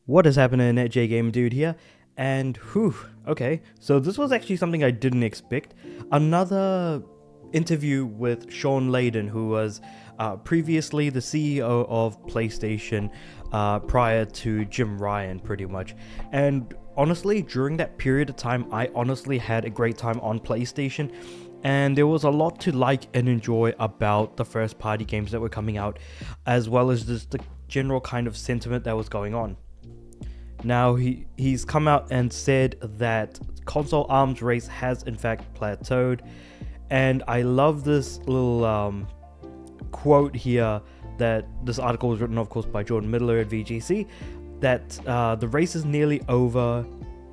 What is happening, J Game Dude here, and whew, okay, so this was actually something I didn't expect. Another interview with Sean Layden, who was previously the CEO of PlayStation prior to Jim Ryan, pretty much. And honestly, during that period of time, I honestly had a great time on PlayStation. And there was a lot to like and enjoy about the first party games that were coming out, as well as just the general kind of sentiment that was going on. Now he's come out and said that console arms race has in fact plateaued, and I love this little quote here that this article was written, of course, by Jordan Middler at VGC, that the race is nearly over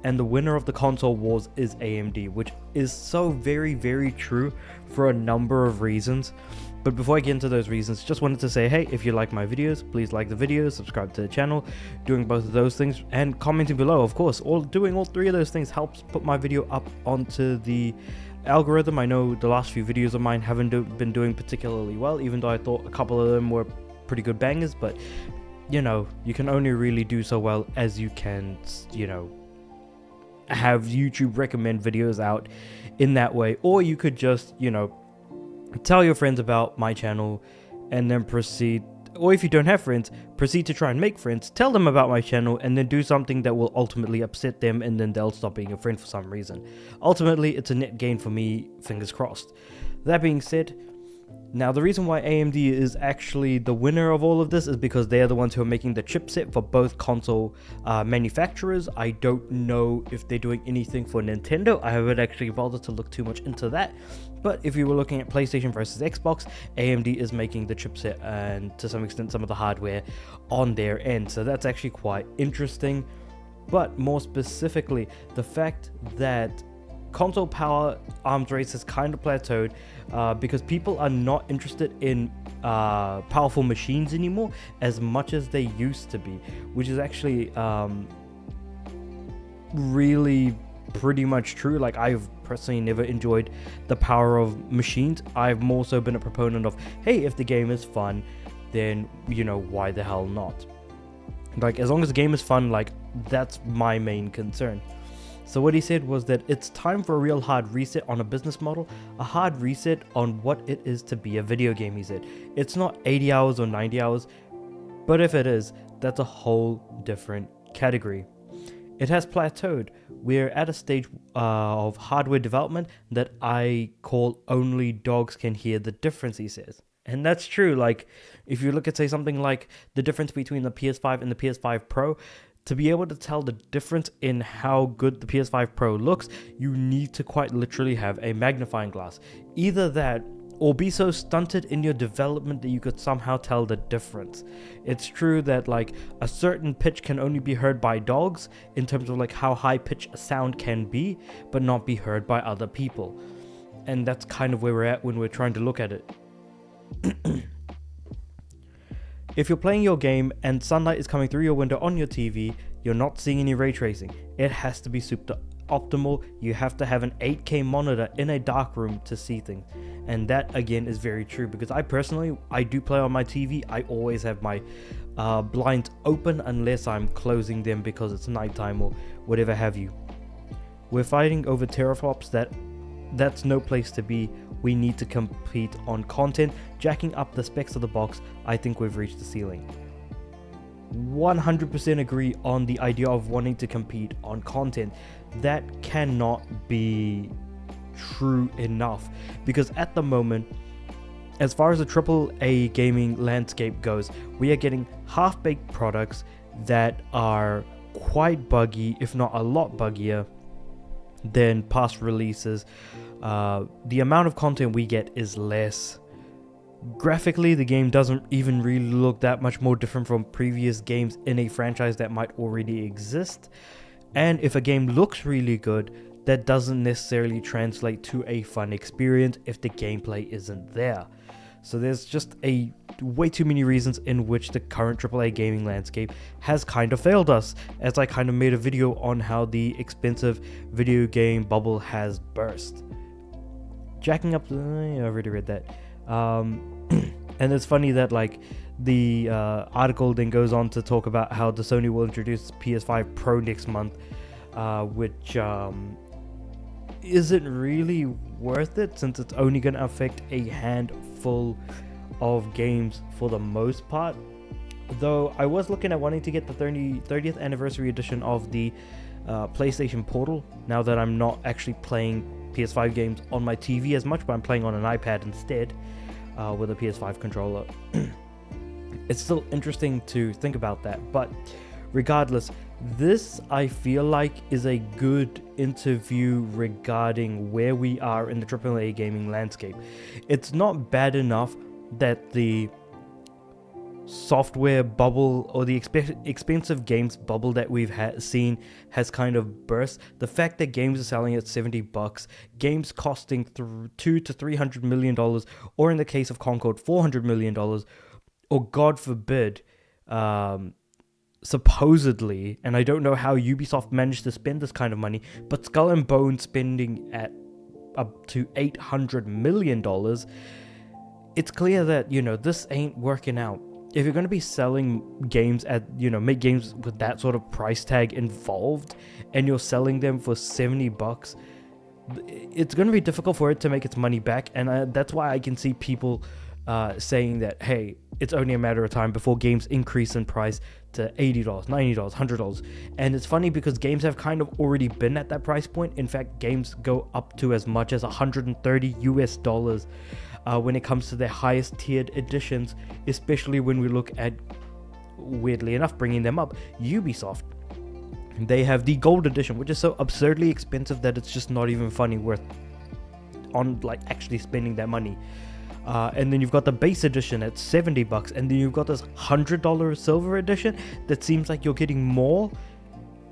and the winner of the console wars is AMD, which is so very, very true for a number of reasons. But before I get into those reasons, just wanted to say, hey, if you like my videos, please like the videos, subscribe to the channel, doing both of those things, and commenting below, of course. Doing all three of those things helps put my video up onto the algorithm. I know the last few videos of mine haven't been doing particularly well, even though I thought a couple of them were pretty good bangers, but, you know, you can only really do so well as you can, you know, have YouTube recommend videos out in that way. Or you could just, you know, tell your friends about my channel and then proceed, or if you don't have friends, proceed to try and make friends, tell them about my channel, and then do something that will ultimately upset them, and then they'll stop being a friend for some reason. Ultimately, it's a net gain for me, fingers crossed. That being said, now the reason why AMD is actually the winner of all of this is because they are the ones who are making the chipset for both console manufacturers. I don't know if they're doing anything for Nintendo. I haven't actually bothered to look too much into that. But if you were looking at PlayStation versus Xbox, AMD is making the chipset and to some extent some of the hardware on their end. So that's actually quite interesting. But more specifically, the fact that console power arms race has kind of plateaued because people are not interested in powerful machines anymore as much as they used to be, which is actually really pretty much true. Like, I've personally never enjoyed the power of machines. I've more so been a proponent of, hey, if the game is fun, then, you know, why the hell not? Like, as long as the game is fun, like, that's my main concern. So what he said was that it's time for a real hard reset on a business model, a hard reset on what it is to be a video game, he said. It's not 80 hours or 90 hours, but if it is, that's a whole different category. It has plateaued. We're at a stage of hardware development that I call only dogs can hear the difference, he says. And that's true. Like, if you look at, say, something like the difference between the PS5 and the PS5 Pro, to be able to tell the difference in how good the PS5 Pro looks, you need to quite literally have a magnifying glass. Either that, or be so stunted in your development that you could somehow tell the difference. It's true that, like, a certain pitch can only be heard by dogs in terms of, like, how high pitch a sound can be, but not be heard by other people. And that's kind of where we're at when we're trying to look at it. If you're playing your game and sunlight is coming through your window on your TV, you're not seeing any ray tracing. It has to be super optimal. You have to have an 8K monitor in a dark room to see things. And that, again, is very true, because I do play on my TV. I always have my blinds open unless I'm closing them because it's nighttime or whatever have you. We're fighting over teraflops. That's no place to be. We need to compete on content. Jacking up the specs of the box, I think we've reached the ceiling. 100% agree on the idea of wanting to compete on content. That cannot be true enough, because at the moment, as far as the AAA gaming landscape goes, we are getting half-baked products that are quite buggy, if not a lot buggier than past releases. The amount of content we get is less. Graphically, the game doesn't even really look that much more different from previous games in a franchise that might already exist. And if a game looks really good, that doesn't necessarily translate to a fun experience if the gameplay isn't there. So there's just way too many reasons in which the current AAA gaming landscape has kind of failed us, as I kind of made a video on how the expensive video game bubble has burst. Jacking up, I already read that. And it's funny that, like, the article then goes on to talk about how the Sony will introduce PS5 Pro next month, which isn't really worth it since it's only going to affect a handful of games for the most part. Though I was looking at wanting to get the 30th anniversary edition of the PlayStation Portal, now that I'm not actually playing PS5 games on my TV as much, but I'm playing on an iPad instead with a PS5 controller. It's still interesting to think about that, but regardless, this I feel like is a good interview regarding where we are in the AAA gaming landscape. It's not bad enough that the software bubble or the expensive games bubble that we've seen has kind of burst. The fact that games are selling at $70, games costing $200 to $300 million, or in the case of Concord, $400 million, or God forbid, supposedly, and I don't know how Ubisoft managed to spend this kind of money, but Skull and Bones spending at up to $800 million, it's clear that, this ain't working out. If you're going to be selling games at, make games with that sort of price tag involved, and you're selling them for $70, it's going to be difficult for it to make its money back. And that's why I can see people saying that, hey, it's only a matter of time before games increase in price to $80, $90, $100. And it's funny because games have kind of already been at that price point. In fact, games go up to as much as $130 when it comes to their highest tiered editions, especially when we look at, weirdly enough, bringing them up, Ubisoft. They have the gold edition, which is so absurdly expensive that it's just not even funny worth on actually spending that money. And then you've got the base edition at $70, and then you've got this $100 silver edition that seems like you're getting more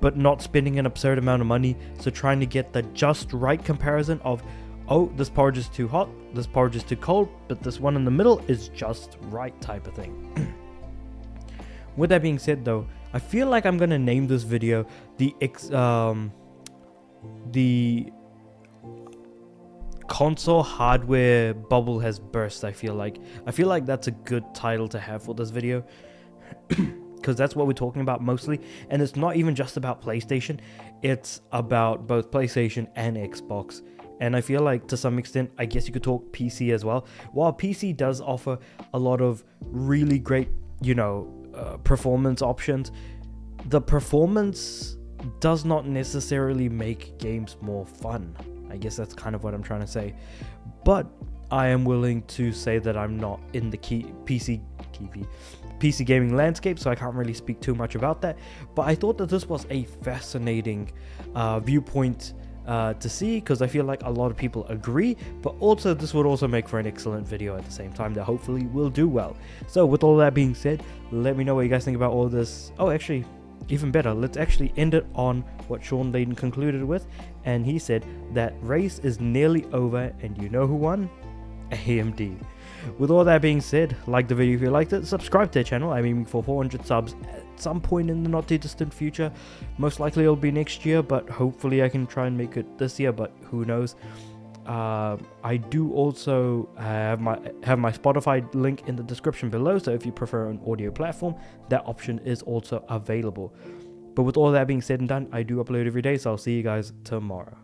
but not spending an absurd amount of money. So trying to get the just right comparison of, oh, this porridge is too hot, this porridge is too cold, but this one in the middle is just right type of thing. With that being said though, I feel like I'm gonna name this video the console hardware bubble has burst. I feel like that's a good title to have for this video. Because that's what we're talking about mostly, and it's not even just about PlayStation, it's about both PlayStation and Xbox. And I feel like to some extent, I guess you could talk PC as well. While PC does offer a lot of really great, performance options, the performance does not necessarily make games more fun. I guess that's kind of what I'm trying to say. But I am willing to say that I'm not in the PC gaming landscape, so I can't really speak too much about that. But I thought that this was a fascinating viewpoint to see, because I feel like a lot of people agree, but also this would also make for an excellent video at the same time that hopefully will do well. So with all that being said, let me know what you guys think about all this. Oh, actually, even better, let's actually end it on what Sean Layden concluded with, and he said that race is nearly over, and you know who won? AMD. With all that being said, like the video if you liked it, subscribe to the channel. I'm aiming for 400 subs at some point in the not too distant future. Most likely it'll be next year, but hopefully I can try and make it this year, but who knows. I do also have my Spotify link in the description below, so if you prefer an audio platform, that option is also available. But with all that being said and done, I do upload every day, so I'll see you guys tomorrow.